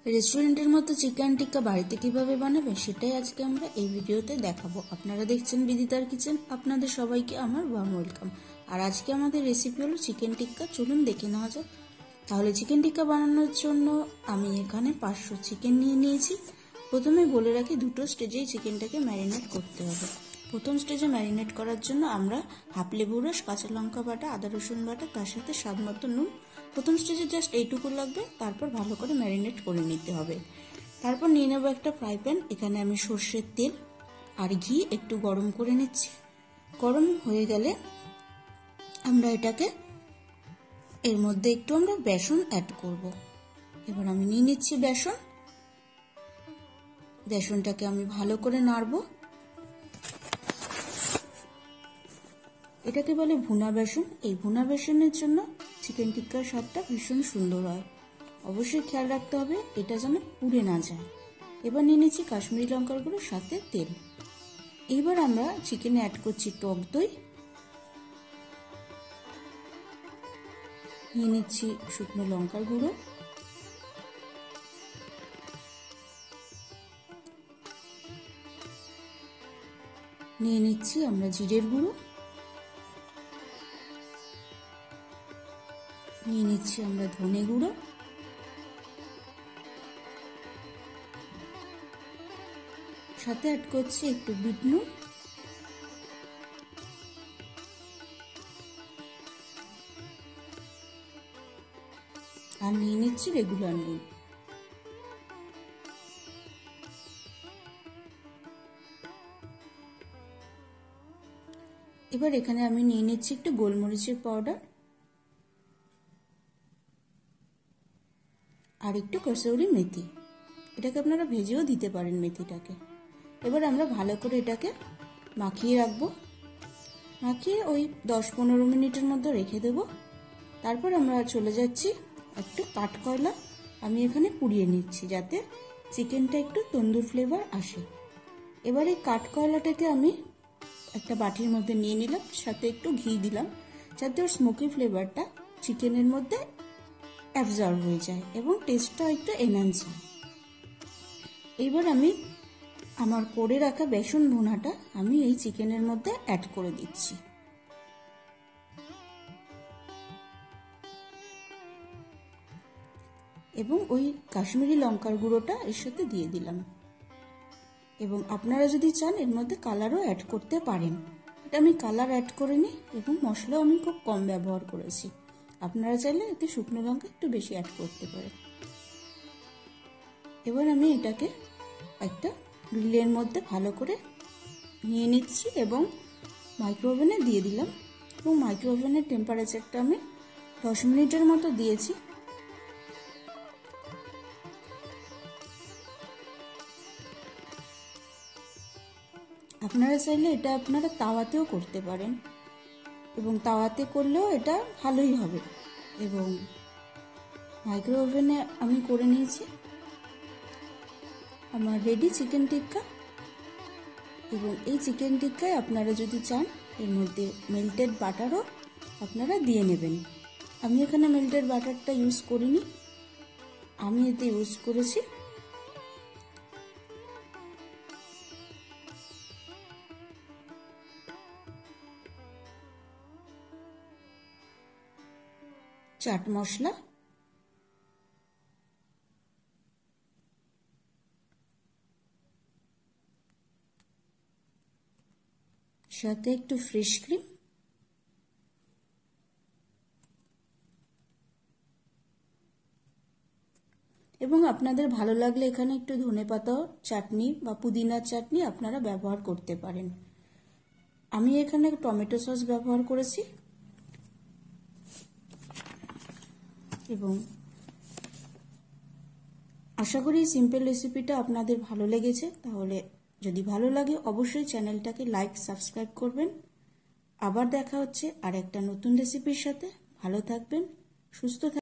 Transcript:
রেস্টুরেন্টের মতো চিকেন টিক্কা বাড়িতে কিভাবে বানাবেন সেটাই আজকে আমরা এই ভিডিওতে দেখাবো। আপনারা দেখছেন বিদিতার কিচেন, আপনাদের সবাইকে আমার ওয়ার্ম ওয়েলকাম। আর আজকে আমাদের রেসিপি হলো চিকেন টিক্কা। চলুন দেখে নেওয়া যাক। তাহলে চিকেন টিক্কা বানানোর জন্য আমি এখানে 500 চিকেন নিয়ে নিয়েছি। প্রথমে বলে রাখি, দুটো স্টেজেই চিকেনটাকে ম্যারিনেট করতে হবে। প্রথম স্টেজে ম্যারিনেট করার জন্য আমরা হাফ লেবু রস, কাঁচা লঙ্কা বাটা, আদা রসুন বাটা, তার সাথে স্বাদ মতো নুন, প্রথম স্টেজে জাস্ট এইটুকু লাগবে। তারপর ভালো করে ম্যারিনেট করে নিতে হবে। তারপর নিয়ে নেব একটা ফ্রাই প্যান। এখানে আমি সর্ষের তেল আর ঘি একটু গরম করে নিচ্ছি। গরম হয়ে গেলে আমরা এটাকে এর মধ্যে একটু আমরা বেসন অ্যাড করব। এবার আমি নিয়ে নিচ্ছি বেসন। বেসনটাকে আমি ভালো করে নাড়ব। এটাকে বলে ভুনা বেসন। এই ভুনা বেসনের জন্য চিকেন টিক্কার স্বাদটা ভীষণ সুন্দর হয়। অবশ্যই খেয়াল রাখতে হবে এটা যেন পুড়ে না যায়। এবার নিয়ে নিচ্ছি কাশ্মীরি লঙ্কার গুঁড়ো, সাথে তেল। এইবার আমরা চিকেনে অ্যাড করছি টক দই, নিয়ে নিচ্ছি শুকনো লঙ্কার গুঁড়ো, নিয়ে নিচ্ছি আমরা জিরের গুঁড়ো, নিয়ে নিচ্ছি আমরা ধনে গুঁড়ো, সাথে অ্যাড করছি একটু বিট নুন, আর নিয়ে নিচ্ছি রেগুলার নুন। এবার এখানে আমি নিয়ে নিচ্ছি একটু গোলমরিচের পাউডার আর একটু কসুরি মেথি। এটাকে আপনারা ভেজেও দিতে পারেন মেথিটাকে। এবার আমরা ভালো করে এটাকে মাখিয়ে রাখবো। মাখিয়ে ওই 10-15 মিনিটের মধ্যে রেখে দেব। তারপর আমরা চলে যাচ্ছি একটু কাঠকয়লা আমি এখানে পুড়িয়ে নিচ্ছি, যাতে চিকেনটা একটু তন্দুর ফ্লেভার আসে। এবার এই কাঠকয়লাটাকে আমি একটা বাটির মধ্যে নিয়ে নিলাম, সাথে একটু ঘি দিলাম, যাতে ওর স্মোকি ফ্লেভারটা চিকেনের মধ্যে অ্যাবজর্ব হয়ে যায় এবং টেস্টটা একটু এনহ্যান্স হয়। এইবার আমি আমার করে রাখা বেসন ভুনাটা আমি এই চিকেনের মধ্যে অ্যাড করে দিচ্ছি। এবং ওই কাশ্মীরি লঙ্কার গুঁড়োটা এর সাথে দিয়ে দিলাম। এবং আপনারা যদি চান এর মধ্যে কালারও অ্যাড করতে পারেন। এটা আমি কালার অ্যাড করিনি এবং মশলাও আমি খুব কম ব্যবহার করেছি। আপনারা চাইলে এতে শুকনো লঙ্কা একটু বেশি অ্যাড করতে পারেন। এবার আমি এটাকে একটা গ্রিলের মধ্যে ভালো করে নিয়ে নিচ্ছি এবং মাইক্রোওভেনে দিয়ে দিলাম। এবং মাইক্রোওভেনের টেম্পারেচারটা আমি 10 মিনিটের মতো দিয়েছি। আপনারা চাইলে এটা আপনারা তাওয়াতেও করতে পারেন এবং তাওয়াতে করলেও এটা ভালোই হবে। এবং মাইক্রোওভেনে আমি করে নিয়েছি আমার রেডি চিকেন টিক্কা। এবং এই চিকেন টিক্কায় আপনারা যদি চান এর মধ্যে মেল্টেড বাটারও আপনারা দিয়ে নেবেন। আমি এখানে মেল্টেড বাটারটা ইউজ করিনি, আমি এতে ইউজ করেছি চাট মশলা, সাথে একটু ফ্রেশ ক্রিম, এবং আপনাদের ভালো লাগলে এখানে একটু ধনেপাতা চাটনি বা পুদিনার চাটনি আপনারা ব্যবহার করতে পারেন। আমি এখানে টমেটো সস ব্যবহার করেছি। এবং আশা করি এই সিম্পল রেসিপিটা আপনাদের ভালো লেগেছে। তাহলে যদি ভালো লাগে অবশ্যই চ্যানেলটাকে লাইক, সাবস্ক্রাইব করবেন। আবার দেখা হচ্ছে আর একটা নতুন রেসিপির সাথে। ভালো থাকবেন, সুস্থ থাকবেন।